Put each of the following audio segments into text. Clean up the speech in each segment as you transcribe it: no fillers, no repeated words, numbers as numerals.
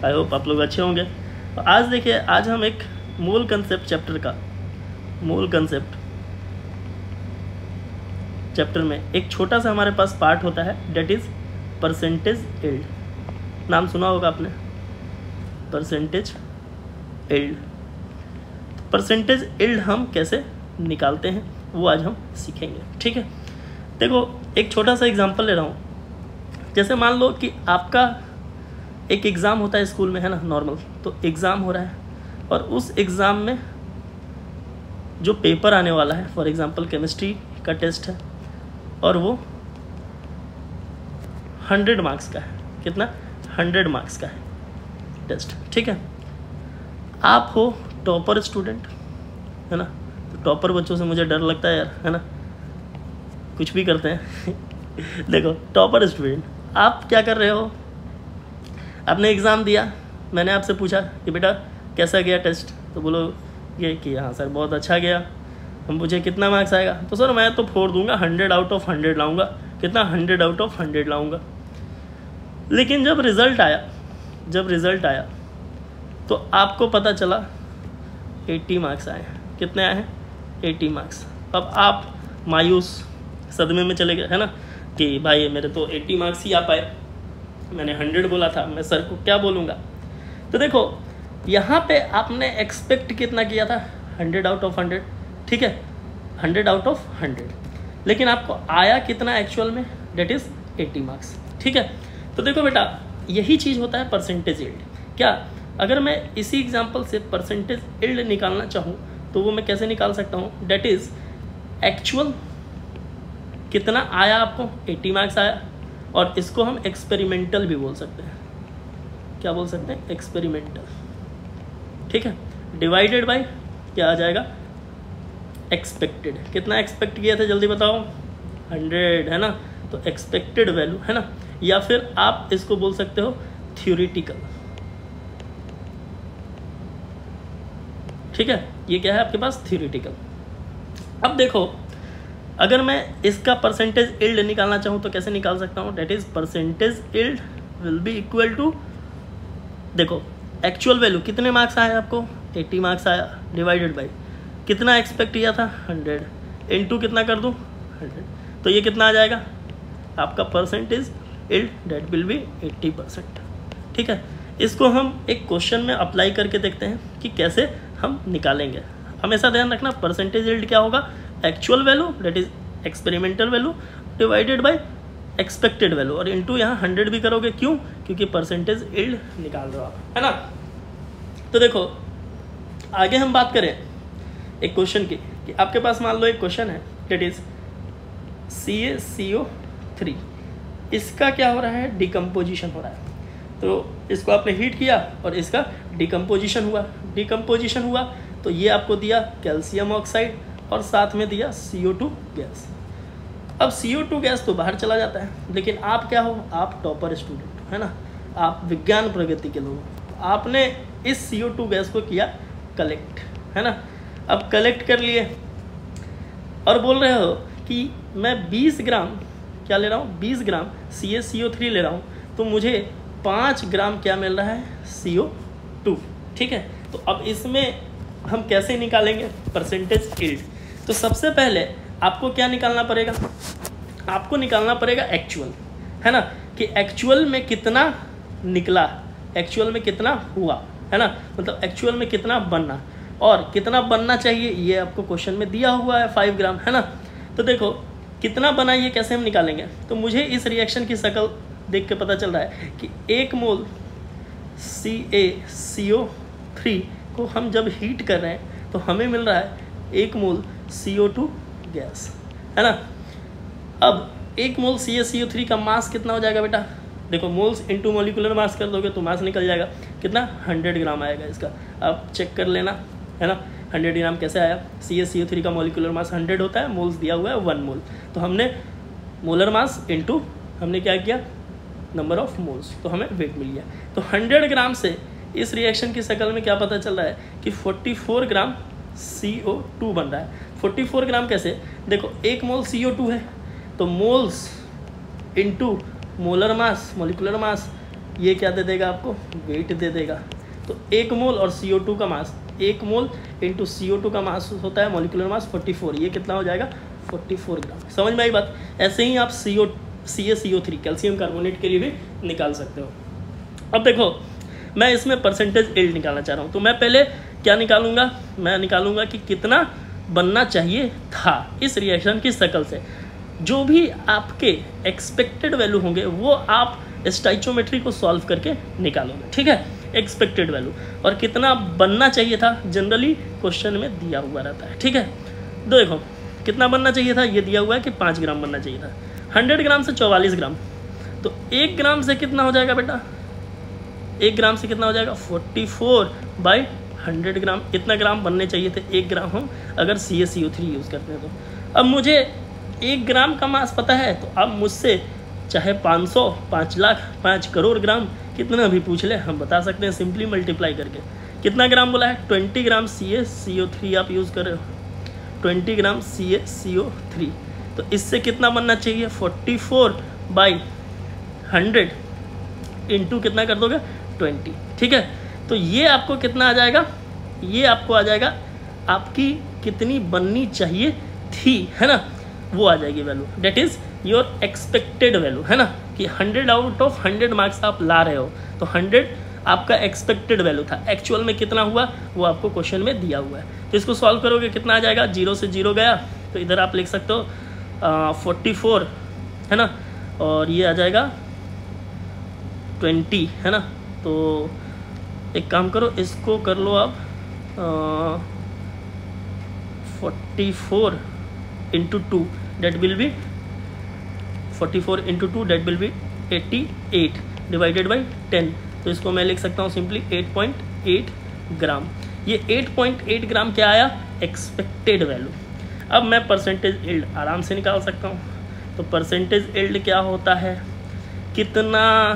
I hope आप लोग अच्छे होंगे। तो आज देखिए, आज हम एक मोल कंसेप्ट चैप्टर का चैप्टर में एक छोटा सा हमारे पास पार्ट होता है, डेट इज़ परसेंटेज यील्ड। नाम सुना होगा आपने, परसेंटेज यील्ड। परसेंटेज यील्ड हम कैसे निकालते हैं वो आज हम सीखेंगे, ठीक है। देखो, एक छोटा सा एग्जांपल ले रहा हूँ। जैसे मान लो कि आपका एक एग्ज़ाम होता है स्कूल में, है ना, नॉर्मल। तो एग्ज़ाम हो रहा है और उस एग्ज़ाम में जो पेपर आने वाला है, फॉर एग्ज़ाम्पल केमिस्ट्री का टेस्ट है और वो 100 मार्क्स का है। कितना? 100 मार्क्स का है टेस्ट, ठीक है। आप हो टॉपर स्टूडेंट, है ना। तो टॉपर बच्चों से मुझे डर लगता है यार, है ना, कुछ भी करते हैं। देखो, टॉपर स्टूडेंट, आप क्या कर रहे हो? आपने एग्ज़ाम दिया, मैंने आपसे पूछा कि बेटा कैसा गया टेस्ट, तो बोलो ये कि हाँ सर बहुत अच्छा गया। हम पूछे कितना मार्क्स आएगा, तो सर मैं तो फोड़ दूंगा, 100 आउट ऑफ 100 लाऊंगा। कितना? 100 आउट ऑफ 100 लाऊंगा। लेकिन जब रिज़ल्ट आया तो आपको पता चला 80 मार्क्स आए। कितने आए हैं? 80 मार्क्स। अब आप मायूस, सदमे में चले गए, है ना, कि भाई मेरे तो 80 मार्क्स ही आ पाए, मैंने 100 बोला था, मैं सर को क्या बोलूँगा। तो देखो, यहाँ पे आपने एक्सपेक्ट कितना किया था? 100 आउट ऑफ 100, ठीक है, 100 आउट ऑफ 100। लेकिन आपको आया कितना एक्चुअल में? डेट इज़ 80 मार्क्स, ठीक है। तो देखो बेटा, यही चीज़ होता है परसेंटेज यील्ड। क्या? अगर मैं इसी एग्जांपल से परसेंटेज यील्ड निकालना चाहूँ तो वो मैं कैसे निकाल सकता हूँ? डेट इज़ एक्चुअल कितना आया आपको? 80 मार्क्स आया। और इसको हम एक्सपेरिमेंटल भी बोल सकते हैं। क्या बोल सकते हैं? एक्सपेरिमेंटल, ठीक है। डिवाइडेड बाय क्या आ जाएगा? एक्सपेक्टेड। कितना एक्सपेक्ट किया था जल्दी बताओ? 100, है ना। तो एक्सपेक्टेड वैल्यू, है ना। या फिर आप इसको बोल सकते हो थ्योरेटिकल, ठीक है। ये क्या है आपके पास? थ्योरेटिकल। अब देखो, अगर मैं इसका परसेंटेज यील्ड निकालना चाहूँ तो कैसे निकाल सकता हूँ? That is percentage yield will be equal to, देखो एक्चुअल वैल्यू कितने मार्क्स आए आपको? 80 मार्क्स आया, डिवाइडेड बाई कितना एक्सपेक्ट किया था? 100, इनटू कितना कर दूँ? 100। तो ये कितना आ जाएगा आपका percentage yield? That will be 80%, ठीक है। इसको हम एक क्वेश्चन में अप्लाई करके देखते हैं कि कैसे हम निकालेंगे। हमेशा ध्यान रखना, परसेंटेज यील्ड क्या होगा? Actual value, that is experimental value, divided by expected value, और इनटू यहाँ 100 भी करोगे। क्यों? क्योंकि परसेंटेज यील्ड निकाल रहे हो आप, है ना। तो देखो, आगे हम बात करें एक क्वेश्चन की, कि आपके पास मान लो एक क्वेश्चन है, डेट इज CaCO3। इसका क्या हो रहा है? डिकम्पोजिशन हो रहा है। तो इसको आपने हीट किया और इसका डिकम्पोजिशन हुआ। तो ये आपको दिया कैल्शियम ऑक्साइड और साथ में दिया CO2 गैस। अब CO2 गैस तो बाहर चला जाता है, लेकिन आप क्या हो? आप टॉपर स्टूडेंट, है ना, आप विज्ञान प्रगति के लोग। आपने इस CO2 गैस को किया कलेक्ट, है ना। अब कलेक्ट कर लिए और बोल रहे हो कि मैं 20 ग्राम क्या ले रहा हूँ? 20 ग्राम CaCO3 ले रहा हूँ, तो मुझे 5 ग्राम क्या मिल रहा है? CO2, ठीक है। तो अब इसमें हम कैसे निकालेंगे परसेंटेज यील्ड? तो सबसे पहले आपको क्या निकालना पड़ेगा? आपको निकालना पड़ेगा एक्चुअल, है ना, कि एक्चुअल में कितना निकला, एक्चुअल में कितना हुआ, है ना, मतलब एक्चुअल में कितना बनना, और कितना बनना चाहिए ये आपको क्वेश्चन में दिया हुआ है 5 ग्राम, है ना। तो देखो कितना बना, ये कैसे हम निकालेंगे? तो मुझे इस रिएक्शन की शक्ल देख के पता चल रहा है कि 1 मोल CaCO3 को हम जब हीट कर रहे हैं तो हमें मिल रहा है 1 मोल CO2 गैस, है ना। अब 1 मोल CaCO3 का मास कितना हो जाएगा बेटा? देखो, मोल्स इंटू मोलिकुलर मास कर दोगे तो मास निकल जाएगा। कितना? 100 ग्राम आएगा इसका। अब चेक कर लेना, है ना, 100 ग्राम कैसे आया? CaCO3 का मोलिकुलर मास 100 होता है, मोल्स दिया हुआ है 1 मोल। तो हमने मोलर मास इंटू हमने क्या किया? नंबर ऑफ मोल्स, तो हमें वेट मिल गया। तो 100 ग्राम से इस रिएक्शन की शक्ल में क्या पता चल रहा है कि 44 ग्राम CO2 बन रहा है। 44 ग्राम कैसे? देखो, 1 मोल CO2 है, तो moles into molar mass, molecular mass ये क्या दे देगा आपको, वेट दे देगा। तो 1 मोल और CO2 का मास, 1 मोल इंटू CO2 का मास होता है मॉलिक्यूलर मास 44, ये कितना हो जाएगा 44 ग्राम। समझ में आई बात। ऐसे ही आप CaCO3 कैल्शियम कार्बोनेट के लिए भी निकाल सकते हो। अब देखो मैं इसमें परसेंटेज यील्ड निकालना चाह रहा हूँ, तो मैं पहले क्या निकालूंगा, मैं निकालूंगा कि कितना बनना चाहिए था इस रिएक्शन की शक्ल से। जो भी आपके एक्सपेक्टेड वैल्यू होंगे वो आप स्टोइचियोमेट्री को सॉल्व करके निकालोगे, ठीक है। एक्सपेक्टेड वैल्यू और कितना बनना चाहिए था जनरली क्वेश्चन में दिया हुआ रहता है, ठीक है। देखो कितना बनना चाहिए था, ये दिया हुआ है कि 5 ग्राम बनना चाहिए था। 100 ग्राम से 44 ग्राम, तो 1 ग्राम से कितना हो जाएगा बेटा, 1 ग्राम से कितना हो जाएगा 44/100 ग्राम। इतना ग्राम बनने चाहिए थे 1 ग्राम हम अगर CaCO3 यूज़ करते हैं तो। अब मुझे 1 ग्राम का मास पता है, तो अब मुझसे चाहे 500, 5 लाख, 5 करोड़ ग्राम कितना भी पूछ ले हम बता सकते हैं सिंपली मल्टीप्लाई करके। कितना ग्राम बोला है, 20 ग्राम CaCO3 आप यूज़ कर रहे हो, 20 ग्राम CaCO3। तो इससे कितना बनना चाहिए 44/100 इंटू कितना कर दोगे 20, ठीक है। तो ये आपको कितना आ जाएगा, ये आपको आ जाएगा आपकी कितनी बननी चाहिए थी, है ना, वो आ जाएगी value. That is your expected value, है ना, कि 100 आउट ऑफ 100 मार्क्स आप ला रहे हो, तो 100 आपका एक्सपेक्टेड वैल्यू था। एक्चुअल में कितना हुआ वो आपको क्वेश्चन में दिया हुआ है। तो इसको सॉल्व करोगे कितना आ जाएगा, 0 से 0 गया, तो इधर आप लिख सकते हो 44, है ना, और ये आ जाएगा 20, है ना। तो एक काम करो, इसको कर लो आप 44 into 2 that will be 44 into 2 that will be 88 divided by 10। तो इसको मैं लिख सकता हूँ सिंपली 8.8 ग्राम। ये 8.8 ग्राम क्या आया, एक्सपेक्टेड वैल्यू। अब मैं परसेंटेज यील्ड आराम से निकाल सकता हूँ। तो परसेंटेज यील्ड क्या होता है, कितना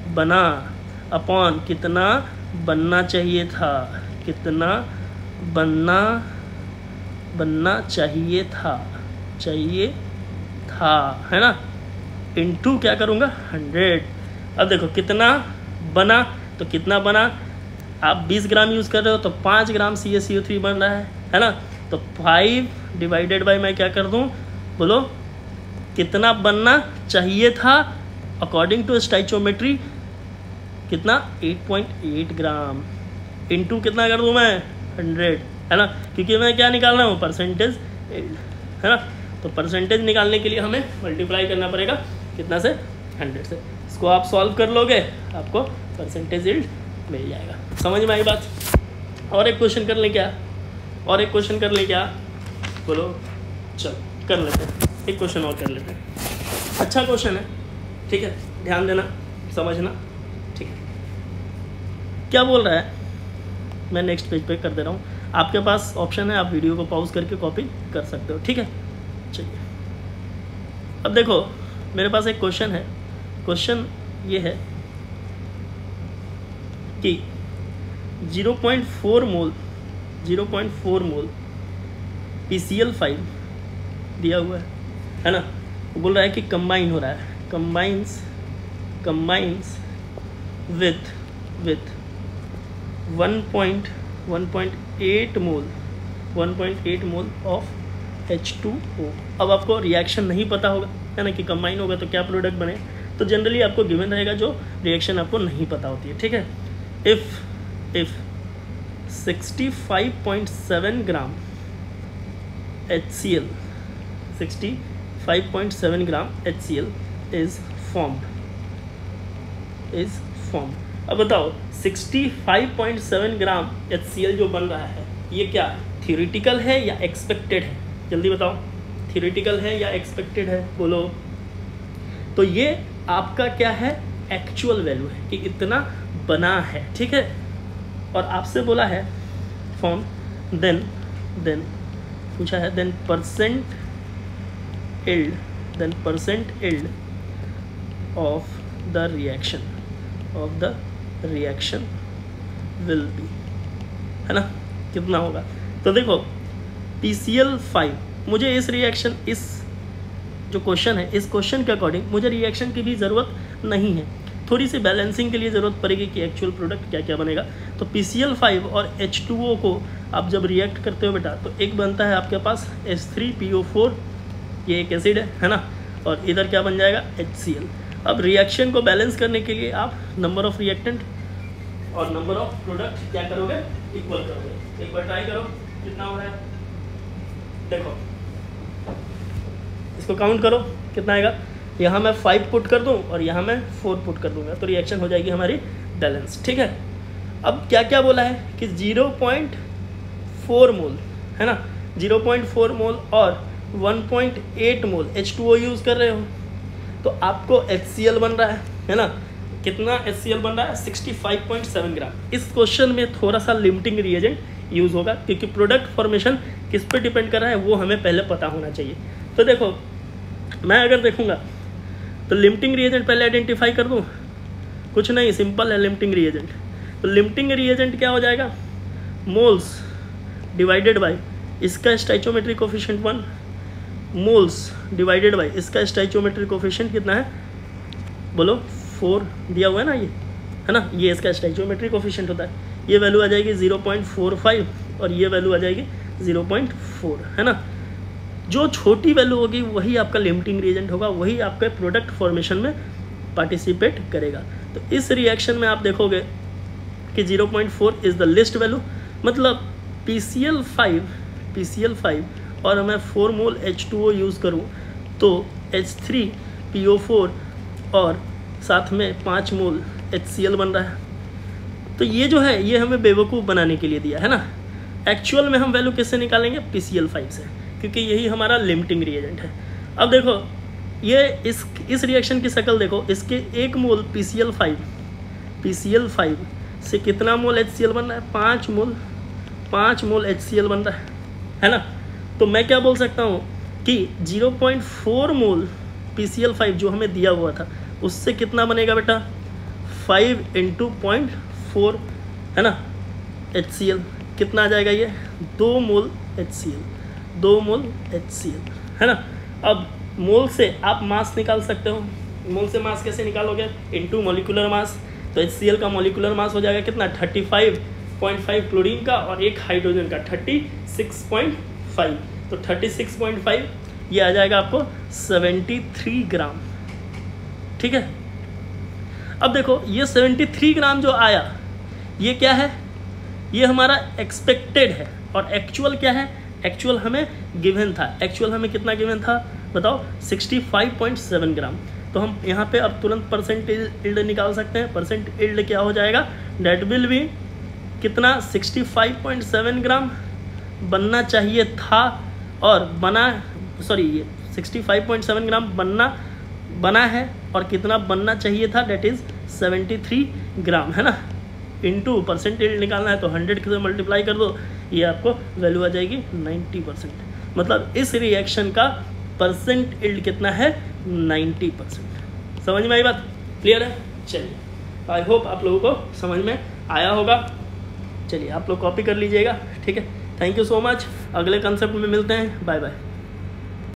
बना अपॉन कितना बनना चाहिए था, कितना बनना चाहिए था, है ना, इनटू क्या करूँगा 100। अब देखो कितना बना, तो कितना बना, आप 20 ग्राम यूज़ कर रहे हो तो 5 ग्राम CaCO3 बन रहा है ना। तो 5 डिवाइडेड बाई मैं क्या कर दूँ, बोलो कितना बनना चाहिए था अकॉर्डिंग टू स्टोइचियोमेट्री, कितना 8.8 ग्राम इनटू कितना कर दूँ मैं 100, है ना, क्योंकि मैं क्या निकालना हूँ परसेंटेज यील्ड, है ना। तो परसेंटेज निकालने के लिए हमें मल्टीप्लाई करना पड़ेगा कितना से 100 से। इसको आप सॉल्व कर लोगे आपको परसेंटेज यील्ड मिल जाएगा। समझ में आई बात। और एक क्वेश्चन कर लें क्या, बोलो, चलो कर लेते हैं, एक क्वेश्चन और कर लेते हैं। अच्छा क्वेश्चन है, ठीक है, ध्यान देना, समझना, ठीक है। क्या बोल रहा है, मैं नेक्स्ट पेज पे कर दे रहा हूँ, आपके पास ऑप्शन है, आप वीडियो को पॉज करके कॉपी कर सकते हो, ठीक है। चलिए अब देखो मेरे पास एक क्वेश्चन है। क्वेश्चन ये है कि 0.4 मोल PCl5 दिया हुआ है ना। बोल रहा है कि कंबाइन हो रहा है, combines with 1.8 mole of H2O। अब आपको रिएक्शन नहीं पता होगा, है ना, कि कंबाइन होगा तो क्या प्रोडक्ट बने, तो जनरली आपको गिवन रहेगा जो रिएक्शन आपको नहीं पता होती है, ठीक है। If 65.7 gram HCl 65.7 gram HCl is formed. अब बताओ 65.7 ग्राम HCl जो बन रहा है ये क्या थ्योरेटिकल है या एक्सपेक्टेड है, जल्दी बताओ, थ्योरेटिकल है या एक्सपेक्टेड है, बोलो। तो ये आपका क्या है, एक्चुअल वैल्यू है कि इतना बना है, ठीक है। और आपसे बोला है फॉर्म, देन पूछा है then percent yield of the reaction will be, है ना, कितना होगा। तो देखो PCl5 मुझे इस जो क्वेश्चन है, इस क्वेश्चन के अकॉर्डिंग मुझे रिएक्शन की भी ज़रूरत नहीं है, थोड़ी सी बैलेंसिंग के लिए ज़रूरत पड़ेगी कि एक्चुअल प्रोडक्ट क्या क्या बनेगा। तो PCl5 और H2O को आप जब रिएक्ट करते हो बेटा, तो एक बनता है आपके पास H3PO4, ये एक एसिड है ना, और इधर क्या बन जाएगा HCl। अब रिएक्शन को बैलेंस करने के लिए आप नंबर ऑफ रिएक्टेंट और नंबर ऑफ प्रोडक्ट क्या करोगे, इक्वल करोगे। एक बार ट्राई करो कितना हो रहा है, देखो इसको काउंट करो कितना आएगा। यहाँ मैं 5 पुट कर दूँ और यहाँ मैं 4 पुट कर दूँगा, तो रिएक्शन हो जाएगी हमारी बैलेंस। ठीक है, अब क्या क्या बोला है कि 0.4 मोल है ना, 0.4 मोल और 1.8 मोल H2O यूज़ कर रहे हो, तो आपको HCl बन रहा है ना। कितना HCl बन रहा है, 65.7 ग्राम। इस क्वेश्चन में थोड़ा सा लिमिटिंग रिएजेंट यूज़ होगा, क्योंकि प्रोडक्ट फॉर्मेशन किस पे डिपेंड कर रहा है वो हमें पहले पता होना चाहिए। तो देखो मैं अगर देखूँगा तो लिमिटिंग रिएजेंट पहले आइडेंटिफाई कर दूँ, कुछ नहीं, सिंपल है लिमिटिंग रिएजेंट। तो लिमिटिंग रिएजेंट क्या हो जाएगा, मोल्स डिवाइडेड बाय इसका स्टोइचियोमेट्रिक कोफिशिएंट 1, मोल्स डिवाइडेड बाय इसका स्टोइचियोमेट्रिक कोफिशिएंट कितना है, बोलो 4 दिया हुआ है ना, ये है ना, ये इसका स्टोइचियोमेट्रिक कोफिशिएंट होता है। ये वैल्यू आ जाएगी 0.45 और ये वैल्यू आ जाएगी 0.4, है ना। जो छोटी वैल्यू होगी वही आपका लिमिटिंग रिएजेंट होगा, वही आपके प्रोडक्ट फॉर्मेशन में पार्टिसिपेट करेगा। तो इस रिएक्शन में आप देखोगे कि 0.4 इज़ द लिस्ट वैल्यू, मतलब PCl5 और मैं 4 मोल H2O यूज़ करूँ तो H3PO4 और साथ में 5 मोल HCl बन रहा है। तो ये जो है ये हमें बेवकूफ़ बनाने के लिए दिया है ना। एक्चुअल में हम वैल्यू किससे निकालेंगे, PCl5 से, क्योंकि यही हमारा लिमिटिंग रिएजेंट है। अब देखो ये इस रिएक्शन की शक्ल देखो, इसके 1 मोल PCl5 से कितना मोल HCl बन रहा है, 5 मोल HCl बन रहा है ना। तो मैं क्या बोल सकता हूँ कि 0.4 मोल PCl5 जो हमें दिया हुआ था उससे कितना बनेगा बेटा, 5 × 0.4 है ना HCl, कितना आ जाएगा ये 2 मोल HCl है ना। अब मोल से आप मास निकाल सकते हो, मोल से मास कैसे निकालोगे, इनटू मॉलिक्यूलर मास। तो HCl का मॉलिक्यूलर मास हो जाएगा कितना, 35.5 क्लोरीन का और 1 हाइड्रोजन का 36.5, तो 36.5 ये आ जाएगा आपको 73 ग्राम। ठीक है, अब देखो ये 73 ग्राम जो आया ये क्या है, ये हमारा एक्सपेक्टेड है, और एक्चुअल क्या है, एक्चुअल हमें गिवन था। एक्चुअल हमें कितना गिवन था बताओ, 65.7 ग्राम। तो हम यहाँ पे अब तुरंत परसेंट इल्ड निकाल सकते हैं। परसेंट इल्ड क्या हो जाएगा, डेट विल बी कितना, 65.7 ग्राम बनना चाहिए था और बना, सॉरी ये 65.7 ग्राम बना है, और कितना बनना चाहिए था, डेट इज़ 73 ग्राम, है ना। इनटू परसेंट इल्ड निकालना है तो 100 से मल्टीप्लाई कर दो, ये आपको वैल्यू आ जाएगी 90%। मतलब इस रिएक्शन का परसेंट इल्ड कितना है, 90%। समझ में आई बात, क्लियर है। चलिए आई होप आप लोगों को समझ में आया होगा। चलिए आप लोग कॉपी कर लीजिएगा, ठीक है। थैंक यू सो मच, अगले कंसेप्ट में मिलते हैं, बाय बाय।